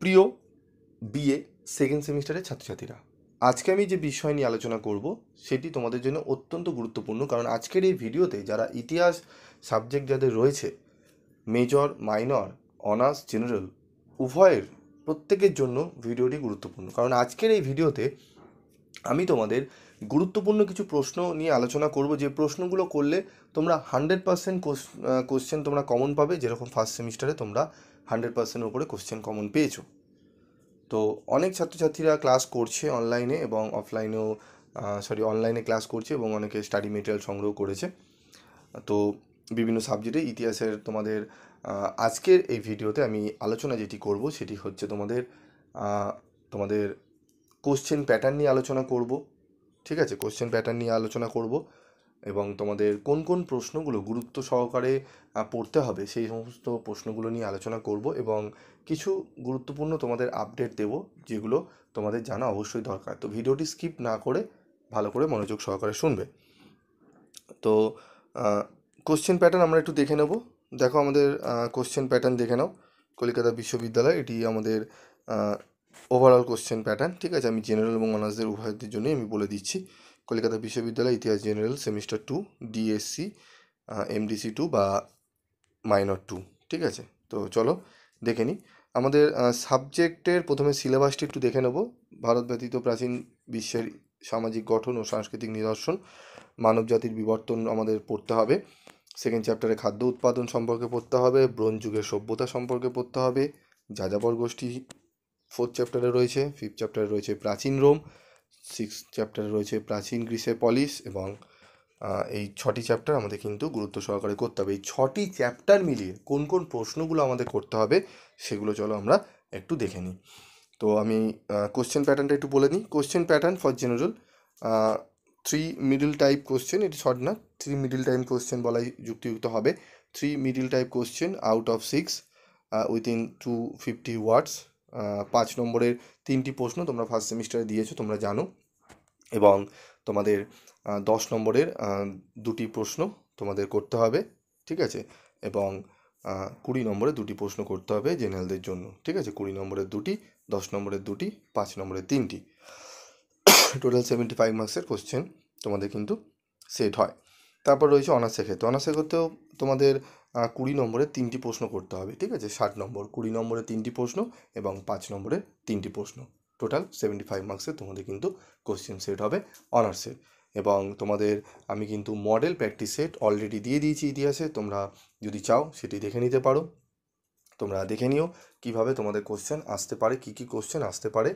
প্রিয় BA second সেমিস্টারের ছাত্রছাত্রীরা, আজকে আমি যে বিষয় নিয়ে আলোচনা করব সেটি তোমাদের জন্য অত্যন্ত গুরুত্বপূর্ণ। কারণ আজকের এই ভিডিওতে যারা ইতিহাস সাবজেক্ট যাদের রয়েছে, মেজর, মাইনর, অনার্স, জেনারেল উভয়ের প্রত্যেকের জন্য ভিডিওটি গুরুত্বপূর্ণ। কারণ আজকের এই ভিডিওতে আমি তোমাদের গুরুত্বপূর্ণ কিছু প্রশ্ন নিয়ে আলোচনা করব, যে প্রশ্নগুলো করলে তোমরা 100% কোশ্চেন তোমরা কমন পাবে, যেরকম ফার্স্ট সেমিস্টারে তোমরা 100%-এর উপরে কোশ্চেন কমন পেয়েছো। তো অনেক ছাত্রছাত্রীরা ক্লাস করছে অনলাইনে এবং অফলাইনেও, অনলাইনে ক্লাস করছে এবং অনেকে স্টাডি মেটেরিয়াল সংগ্রহ করেছে। তো বিভিন্ন সাবজেক্টে ইতিহাসের তোমাদের আজকের এই ভিডিওতে আমি আলোচনা যেটি করব সেটি হচ্ছে তোমাদের কোশ্চেন প্যাটার্ন নিয়ে আলোচনা করব। ঠিক আছে, কোশ্চেন প্যাটার্ন নিয়ে আলোচনা করব এবং তোমাদের কোন কোন প্রশ্নগুলো গুরুত্ব সহকারে পড়তে হবে সেই সমস্ত প্রশ্নগুলো নিয়ে আলোচনা করব এবং কিছু গুরুত্বপূর্ণ তোমাদের আপডেট দেব, যেগুলো তোমাদের জানা অবশ্যই দরকার। তো ভিডিওটি স্কিপ না করে ভালো করে মনোযোগ সহকারে শুনবে। তো কোশ্চেন প্যাটার্ন আমরা একটু দেখে নেব। দেখো আমাদের কোশ্চেন প্যাটার্ন দেখে নাও। কলকাতা বিশ্ববিদ্যালয়, এটি আমাদের ওভারঅল কোশ্চেন প্যাটার্ন। ঠিক আছে, আমি জেনারেল এবং অনার্সদের উভয়দের জন্যই আমি বলে দিচ্ছি। কলকাতা বিশ্ববিদ্যালয় ইতিহাস জেনারেল সেমিস্টার 2 ডিএসসি এমডিসি 2 বা মাইনর 2। ঠিক আছে, তো চলো দেখে নিই আমাদের সাবজেক্টের প্রথমে সিলেবাসটি একটু দেখে নেব। ভারত ব্যতীত প্রাচীন বিশ্বের সামাজিক গঠন ও সাংস্কৃতিক নিদর্শন, মানব জাতির বিবর্তন আমাদের পড়তে হবে। সেকেন্ড চ্যাপ্টারে খাদ্য উৎপাদন সম্পর্কে পড়তে হবে, ব্রোঞ্জ যুগের সভ্যতা সম্পর্কে পড়তে হবে, যাযাবর গোষ্ঠী ফোর্থ চ্যাপ্টারে রয়েছে, ফিফথ চ্যাপ্টারে রয়েছে প্রাচীন রোম, সিক্স চ্যাপ্টারে রয়েছে প্রাচীন গ্রিসের পলিস এবং এই 6টি চ্যাপ্টার আমাদের কিন্তু গুরুত্ব সহকারে করতে হবে। এই 6টি চ্যাপ্টার মিলিয়ে কোন কোন প্রশ্নগুলো আমাদের করতে হবে সেগুলো চলো আমরা একটু দেখে নিই। তো আমি কোশ্চেন প্যাটার্নটা একটু বলে নিই। Question pattern for general 3 middle type question, এটি শর্ট না, 3 মিডল টাইপ কোশ্চেন বলাই যুক্তিযুক্ত হবে। 3 middle type question out of 6 within 250 ওয়ার্ডস। 5 নম্বরের 3টি প্রশ্ন তোমরা ফার্স্ট সেমিস্টারে দিয়েছো, তোমরা জানো। এবং তোমাদের 10 নম্বরের 2টি প্রশ্ন তোমাদের করতে হবে। ঠিক আছে, এবং 20 নম্বরে 2টি প্রশ্ন করতে হবে জেনারেলদের জন্য। ঠিক আছে, 20 নম্বরের 2টি, 10 নম্বরের 2টি, 5 নম্বরের 3টি, টোটাল 75 মার্কসের কোশ্চেন তোমাদের কিন্তু সেট হয়। তারপর রয়েছে অনার্সের ক্ষেত্রে। অনার্সের ক্ষেত্রেও তোমাদের 20 নম্বরের 3টি প্রশ্ন করতে হবে। ঠিক আছে, 60 নম্বর, 20 নম্বরের 3টি প্রশ্ন এবং 5 নম্বরের 3টি প্রশ্ন, টোটাল 75 মার্কসের তোমাদের কিন্তু কোশ্চেন সেট হবে অনার্সের। এবং তোমাদের আমি কিন্তু মডেল প্র্যাকটিস সেট অলরেডি দিয়ে দিয়েছি ইতিহাসে, তোমরা যদি চাও সেটি দেখে নিতে পারো। তোমরা দেখে নিও কীভাবে তোমাদের কোশ্চেন আসতে পারে, কী কী কোশ্চেন আসতে পারে,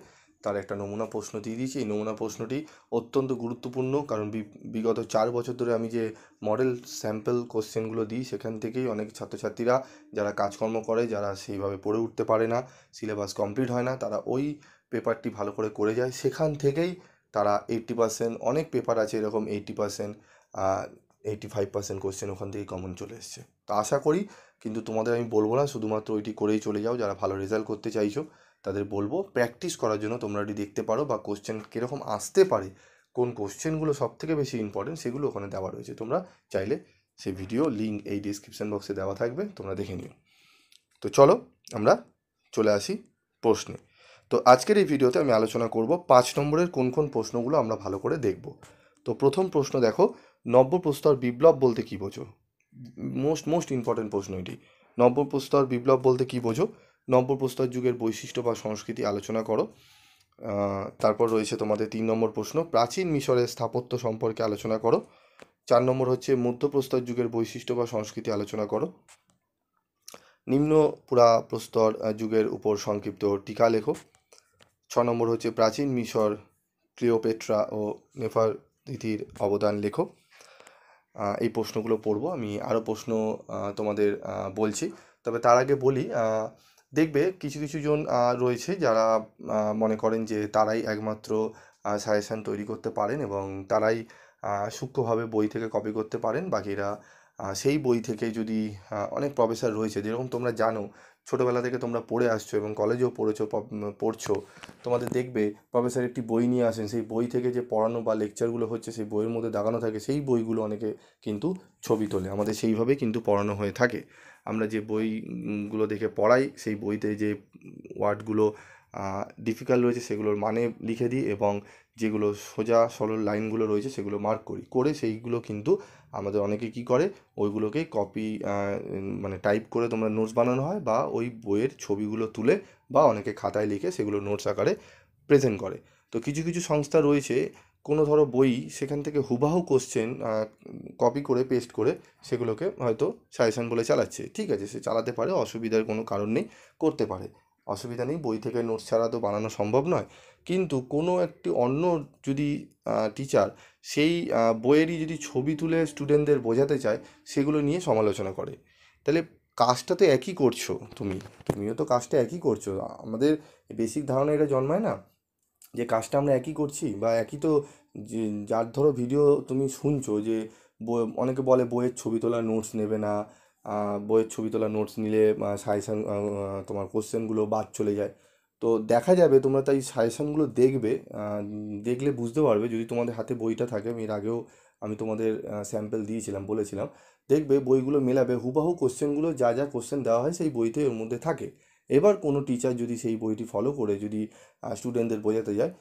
তার একটা নমুনা প্রশ্ন দিয়ে দিয়েছি। এই নমুনা প্রশ্নটি অত্যন্ত গুরুত্বপূর্ণ, কারণ বিগত 4 বছর ধরে আমি যে মডেল স্যাম্পল কোশ্চেনগুলো দিই সেখান থেকেই অনেক ছাত্রছাত্রীরা যারা কাজকর্ম করে, যারা সেইভাবে পড়ে উঠতে পারে না, সিলেবাস কমপ্লিট হয় না, তারা ওই পেপারটি ভালো করে যায়। সেখান থেকেই তারা 80%, অনেক পেপার আছে এরকম 80%, 85% কোশ্চেন ওখান থেকেই কমন চলে এসছে। তো আশা করি, কিন্তু তোমাদের আমি বলবো না শুধুমাত্র ওইটি করেই চলে যাও। যারা ভালো রেজাল্ট করতে চাইছো তাদের বলবো প্র্যাকটিস করার জন্য তোমরা এটি দেখতে পারো, বা কোশ্চেন কীরকম আসতে পারে, কোন কোশ্চেনগুলো সবথেকে বেশি ইম্পর্টেন্ট সেগুলো ওখানে দেওয়া রয়েছে। তোমরা চাইলে সেই ভিডিও লিঙ্ক এই ডিসক্রিপশান বক্সে দেওয়া থাকবে, তোমরা দেখে নিও। তো চলো আমরা চলে আসি প্রশ্নে। তো আজকের এই ভিডিওতে আমি আলোচনা করব 5 নম্বরের কোন কোন প্রশ্নগুলো আমরা ভালো করে দেখব। তো প্রথম প্রশ্ন দেখো, নব্যপ্রস্তর বিপ্লব বলতে কী বোঝো? মোস্ট ইম্পর্টেন্ট প্রশ্ন এটি। নব্যপ্রস্তর বিপ্লব বলতে কী বোঝো? নব্যপ্রস্তর যুগের বৈশিষ্ট্য বা সংস্কৃতি আলোচনা করো। তারপর রয়েছে তোমাদের 3 নম্বর প্রশ্ন, প্রাচীন মিশরের স্থাপত্য সম্পর্কে আলোচনা করো। 4 নম্বর হচ্ছে মধ্যপ্রস্তর যুগের বৈশিষ্ট্য বা সংস্কৃতি আলোচনা করো। নিম্ন পুরাপ্রস্তর যুগের উপর সংক্ষিপ্ত টিকা লেখো। 6 নম্বর হচ্ছে প্রাচীন মিশর, ক্লিওপেট্রা ও নেফারতিতির অবদান লেখো। এই প্রশ্নগুলো পড়বো। আমি আরও প্রশ্ন তোমাদের বলছি, তবে তার আগে বলি, দেখবে কিছু কিছু জন রয়েছে যারা মনে করেন যে তারাই একমাত্র সাজেশান তৈরি করতে পারেন এবং তারাই সূক্ষ্মভাবে বই থেকে কপি করতে পারেন। বাকিরা সেই বই থেকে যদি অনেক প্রফেসর রয়েছে, যেরকম তোমরা জানো ছোটোবেলা থেকে তোমরা পড়ে আসছো এবং কলেজেও পড়ছো, তোমাদের দেখবে প্রফেসর একটি বই নিয়ে আসেন, সেই বই থেকে যে পড়ানো বা লেকচারগুলো হচ্ছে সেই বইয়ের মধ্যে দাগানো থাকে, সেই বইগুলো অনেকে কিন্তু ছবি তোলে। আমাদের সেইভাবেই কিন্তু পড়ানো হয়ে থাকে। আমরা যে বইগুলো দেখে পড়াই সেই বইতে যে ওয়ার্ডগুলো ডিফিকাল্ট রয়েছে সেগুলোর মানে লিখে দিই, এবং যেগুলো সোজা সরল লাইনগুলো রয়েছে সেগুলো মার্ক করে সেইগুলো কিন্তু আমাদের অনেকে কি করে, ওইগুলোকেই কপি মানে টাইপ করে তোমরা নোটস বানানো হয়, বা ওই বইয়ের ছবিগুলো তুলে বা অনেকে খাতায় লিখে সেগুলো নোটস আকারে প্রেজেন্ট করে। তো কিছু কিছু সংস্থা রয়েছে, কোনো ধরো বই সেখান থেকে হুবাহু কোশ্চেন কপি করে পেস্ট করে সেগুলোকে হয়তো সাজেশন বলে চালাচ্ছে। ঠিক আছে, সে চালাতে পারে, অসুবিধার কোনো কারণ নেই, করতে পারে, অসুবিধা নেই, বই থেকে নোটস ছাড়া তো বানানো সম্ভব নয়। কিন্তু কোনো একটি অন্য যদি টিচার সেই বইয়েরই যদি ছবি তুলে স্টুডেন্টদের বোঝাতে চায়, সেগুলো নিয়ে সমালোচনা করে, তাহলে কাজটা তো একই করছো, তুমিও তো কাজটা একই করছো। আমাদের বেসিক ধারণা এটা জন্মায় না যে কাজটা আমরা একই করছি, বা একই তো, যে যার ধরো ভিডিও তুমি শুনছো যে অনেকে বলে বইয়ের ছবি তোলা নোটস নেবে না, বইয়ের ছবি তোলা নোটস নিলে সাজেশান তোমার কোশ্চেনগুলো বাদ চলে যায়। তো দেখা যাবে, তোমরা তাই সাজেশানগুলো দেখবে, দেখলে বুঝতে পারবে, যদি তোমাদের হাতে বইটা থাকে, এর আগেও আমি তোমাদের স্যাম্পল দিয়েছিলাম, বলেছিলাম, দেখবে বইগুলো মেলাবে, হুবাহু কোশ্চেনগুলো যা যা কোশ্চেন দেওয়া হয় সেই বইতে ওর মধ্যে থাকে। এবার কোনো টিচার যদি সেই বইটি ফলো করে যদি স্টুডেন্টদের বোঝাতে যায়,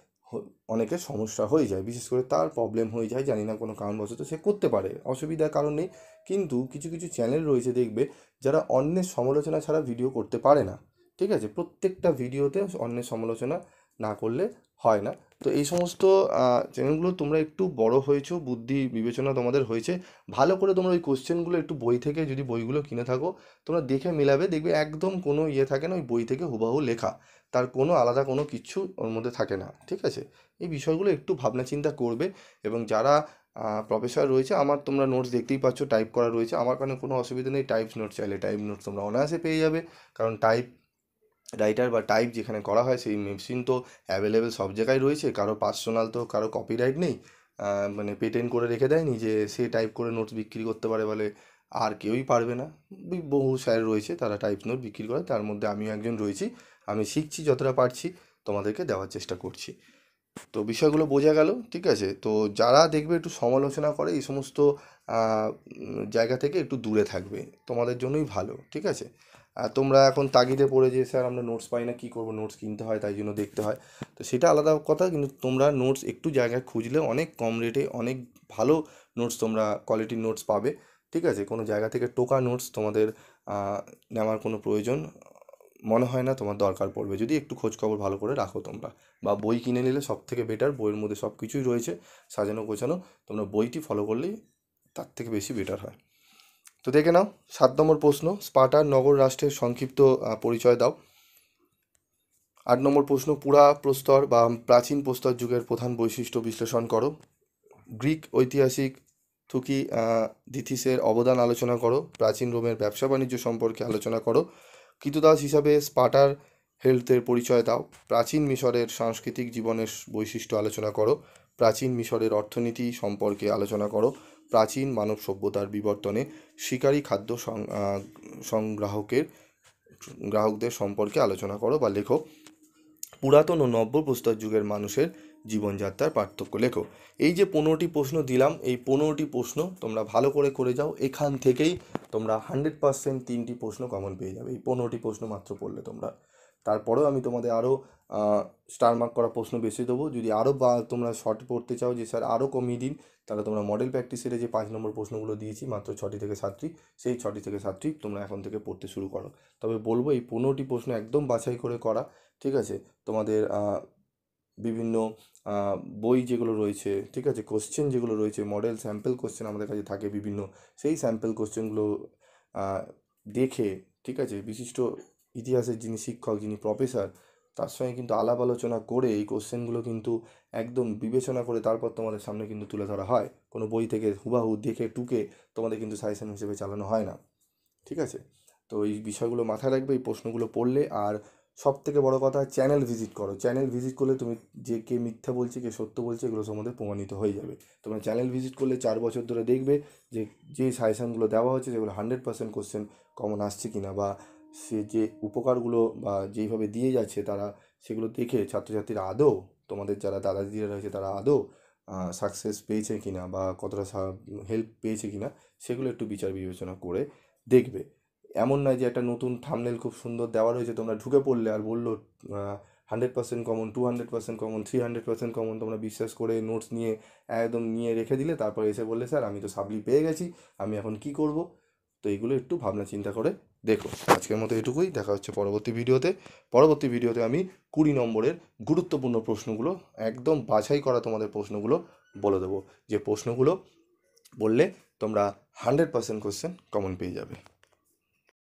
অনেকের সমস্যা হয়ে যায়, বিশেষ করে তার প্রবলেম হয়ে যায়, জানি না কোনো কারণবশত সে করতে পারে, অসুবিধার কারণ নেই। কিন্তু কিছু কিছু চ্যানেল রয়েছে দেখবে, যারা অন্যের সমালোচনা ছাড়া ভিডিও করতে পারে না। ঠিক আছে, প্রত্যেকটা ভিডিওতে অন্যের সমালোচনা না করলে হয় না। তো এই সমস্ত চ্যানেলগুলো, তোমরা একটু বড় হয়েছো, বুদ্ধি বিবেচনা তোমাদের হয়েছে, ভালো করে তোমরা ওই কোশ্চেনগুলো একটু বই থেকে, যদি বইগুলো কিনে থাকো, তোমরা দেখে মেলাবে, দেখবে একদম কোনো ইয়ে থাকে না, ওই বই থেকে হুবাহু লেখা, তার কোনো আলাদা কোনো কিচ্ছু ওর মধ্যে থাকে না। ঠিক আছে, এই বিষয়গুলো একটু ভাবনা চিন্তা করবে। এবং যারা প্রফেসর রয়েছে, আমার তোমরা নোটস দেখতেই পাচ্ছ, টাইপ করা রয়েছে, আমার কারণে কোনো অসুবিধা নেই, টাইপ নোটস চাইলে টাইপ নোটস তোমরা অনায়াসে পেয়ে যাবে, কারণ টাইপ রাইটার বা টাইপ যেখানে করা হয় সেই মেশিন তো অ্যাভেলেবেল সব জায়গায় রয়েছে, কারো পার্সোনাল তো কারো কপিরাইট নেই, মানে পেটেন্ট করে রেখে দেয়নি যে সে টাইপ করে নোটস বিক্রি করতে পারে বলে আর কেউই পারবে না। বহু স্যার রয়েছে তারা টাইপ নোট বিক্রি করে, তার মধ্যে আমিও একজন রয়েছি, আমি শিখছি, যতটা পারছি তোমাদেরকে দেওয়ার চেষ্টা করছি। তো বিষয়গুলো বোঝা গেল। ঠিক আছে, তো যারা দেখবে একটু সমালোচনা করে এই সমস্ত জায়গা থেকে একটু দূরে থাকবে, তোমাদের জন্যই ভালো। ঠিক আছে, আর তোমরা এখন তাগিদে পড়ে যে স্যার আমরা নোটস পাই না, কী করবো, নোটস কিনতে হয়, তাই জন্য দেখতে হয়, তো সেটা আলাদা কথা। কিন্তু তোমরা নোটস একটু জায়গায় খুঁজলে অনেক কম রেটে অনেক ভালো নোটস, তোমরা কোয়ালিটির নোটস পাবে। ঠিক আছে, কোনো জায়গা থেকে টোকা নোটস তোমাদের নেওয়ার কোনো প্রয়োজন মনে হয় না, তোমার দরকার পড়বে যদি একটু খোঁজ খবর ভালো করে রাখো তোমরা, বা বই কিনে নিলে সব থেকে বেটার, বইয়ের মধ্যে সব কিছুই রয়েছে সাজানো গোছানো, তোমরা বইটি ফলো করলেই তার থেকে বেশি বেটার হয়। তো দেখে নাও 7 নম্বর প্রশ্ন, স্পার্টার নগর রাষ্ট্রের সংক্ষিপ্ত পরিচয় দাও। 8 নম্বর প্রশ্ন, পুরা প্রস্তর বা প্রাচীন প্রস্তর যুগের প্রধান বৈশিষ্ট্য বিশ্লেষণ করো। গ্রিক ঐতিহাসিক থুকিদিথিসের অবদান আলোচনা করো। প্রাচীন রোমের ব্যবসা বাণিজ্য সম্পর্কে আলোচনা করো। কৃতদাস হিসাবে স্পার্টার হেলথের পরিচয় দাও। প্রাচীন মিশরের সাংস্কৃতিক জীবনের বৈশিষ্ট্য আলোচনা করো। প্রাচীন মিশরের অর্থনীতি সম্পর্কে আলোচনা করো। প্রাচীন মানব সভ্যতার বিবর্তনে শিকারী খাদ্য গ্রাহকদের সম্পর্কে আলোচনা করো বা লেখো। পুরাতন ও নব্য প্রস্তর যুগের মানুষের জীবনযাত্রার পার্থক্য লেখো। এই যে 15টি প্রশ্ন দিলাম, এই 15টি প্রশ্ন তোমরা ভালো করে করে যাও, এখান থেকেই তোমরা 100% 3টি প্রশ্ন কমন পেয়ে যাবে, এই 15টি প্রশ্ন মাত্র পড়লে তোমরা। তারপরেও আমি তোমাদের আরও স্টার মার্ক করা প্রশ্ন বেশি দেবো, যদি আরও বা তোমরা শর্ট পড়তে চাও যে স্যার আরও কমিয়ে দিন, তাহলে তোমরা মডেল প্র্যাকটিসের যে 5 নম্বর প্রশ্নগুলো দিয়েছি মাত্র 6টি থেকে 7টি, সেই 6টি থেকে 7টি তোমরা এখন থেকে পড়তে শুরু করো। তবে বলবো এই 15টি প্রশ্ন একদম বাছাই করে করা। ঠিক আছে, তোমাদের বিভিন্ন বই যেগুলো রয়েছে, ঠিক আছে, কোশ্চেন যেগুলো রয়েছে, মডেল স্যাম্পল কোশ্চেন আমাদের কাছে থাকে বিভিন্ন, সেই স্যাম্পল কোশ্চেনগুলো দেখে, ঠিক আছে, বিশিষ্ট ইতিহাসের যিনি শিক্ষক, যিনি প্রফেসর, তার সঙ্গে কিন্তু আলাপ আলোচনা করে এই কোশ্চেনগুলো কিন্তু একদম বিবেচনা করে তারপর তোমাদের সামনে কিন্তু তুলে ধরা হয়, কোনো বই থেকে হুবাহু দেখে টুকে তোমাদের কিন্তু সাজেশন হিসেবে চালানো হয় না। ঠিক আছে, তো এই বিষয়গুলো মাথায় রাখবে এই প্রশ্নগুলো পড়লে। আর সব থেকে বড় কথা, চ্যানেল ভিজিট করো, চ্যানেল ভিজিট করলে তুমি যে কে মিথ্যা বলছে কে সত্য বলছে এগুলো সম্বন্ধে প্রমাণিত হয়ে যাবে। তোমরা চ্যানেল ভিজিট করলে 4 বছর ধরে দেখবে যে যে সাজেশানগুলো দেওয়া হচ্ছে সেগুলো 100% কোশ্চেন কমন আসছে কিনা, বা সে যে উপকারগুলো বা যেইভাবে দিয়ে যাচ্ছে তারা, সেগুলো দেখে ছাত্রছাত্রীরা আদৌ, তোমাদের যারা দাদা দিদিরা রয়েছে তারা আদৌ সাকসেস পেয়েছে কিনা বা কতটা হেল্প পেয়েছে কিনা, সেগুলো একটু বিচার বিবেচনা করে দেখবে। এমন নয় যে একটা নতুন থাম্বনেল খুব সুন্দর দেওয়া রয়েছে, তোমরা ঢুকে পড়লে আর বললো 100% কমন, 200% কমন, 300% কমন, তোমরা বিশ্বাস করে নোটস নিয়ে একদম নিয়ে রেখে দিলে, তারপর এসে বললে স্যার আমি তো সাপ্লি পেয়ে গেছি, আমি এখন কি করব। তো এইগুলো একটু ভাবনা চিন্তা করে দেখো। আজকের মতো এটুকুই, দেখা হচ্ছে পরবর্তী ভিডিওতে। পরবর্তী ভিডিওতে আমি 20 নম্বরের গুরুত্বপূর্ণ প্রশ্নগুলো, একদম বাছাই করা তোমাদের প্রশ্নগুলো বলে দেবো, যে প্রশ্নগুলো বললে তোমরা 100% কোশ্চেন কমন পেয়ে যাবে।